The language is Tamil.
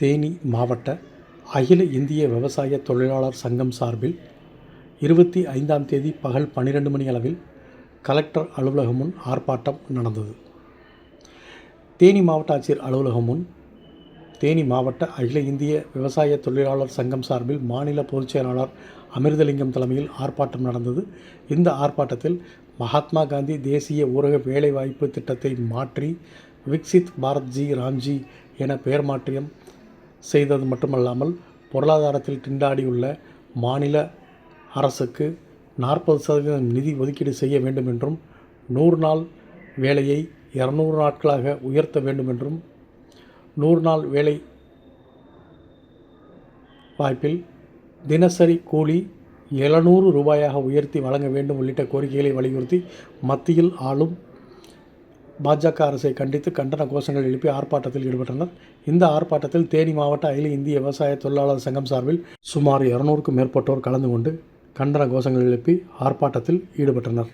தேனி மாவட்ட அகில இந்திய விவசாய தொழிலாளர் சங்கம் சார்பில் 25ஆம் தேதி பகல் 12 மணி அளவில் கலெக்டர் அலுவலகம் முன் ஆர்ப்பாட்டம் நடந்தது. தேனி மாவட்ட ஆட்சியர் அலுவலகம் முன் தேனி மாவட்ட அகில இந்திய விவசாய தொழிலாளர் சங்கம் சார்பில் மாநில பொதுச் செயலாளர் அமிர்தலிங்கம் தலைமையில் ஆர்ப்பாட்டம் நடந்தது. இந்த ஆர்ப்பாட்டத்தில் மகாத்மா காந்தி தேசிய ஊரக வேலைவாய்ப்பு திட்டத்தை மாற்றி விக்சித் பாரத்ஜி ராம்ஜி என பெயர் மாற்றம் செய்தது மட்டுமல்லாமல் பொருளாதாரத்தில் திண்டாடியுள்ள மாநில அரசுக்கு 40% நிதி ஒதுக்கீடு செய்ய வேண்டும் என்றும் 100 நாள் வேலையை 200 நாட்களாக உயர்த்த வேண்டும் என்றும் 100 நாள் வேலை வாய்ப்பில் தினசரி கூலி 700 ரூபாயாக உயர்த்தி வழங்க வேண்டும் உள்ளிட்ட கோரிக்கைகளை வலியுறுத்தி மத்தியில் ஆளும் பாஜக அரசை கண்டித்து கண்டன கோஷங்கள் எழுப்பி ஆர்ப்பாட்டத்தில் ஈடுபட்டனர். இந்த ஆர்ப்பாட்டத்தில் தேனி மாவட்ட அகில இந்திய விவசாய தொழிலாளர் சங்கம் சார்பில் சுமார் 200க்கும் மேற்பட்டோர் கலந்து கொண்டு கண்டன கோஷங்கள் எழுப்பி ஆர்ப்பாட்டத்தில் ஈடுபட்டனர்.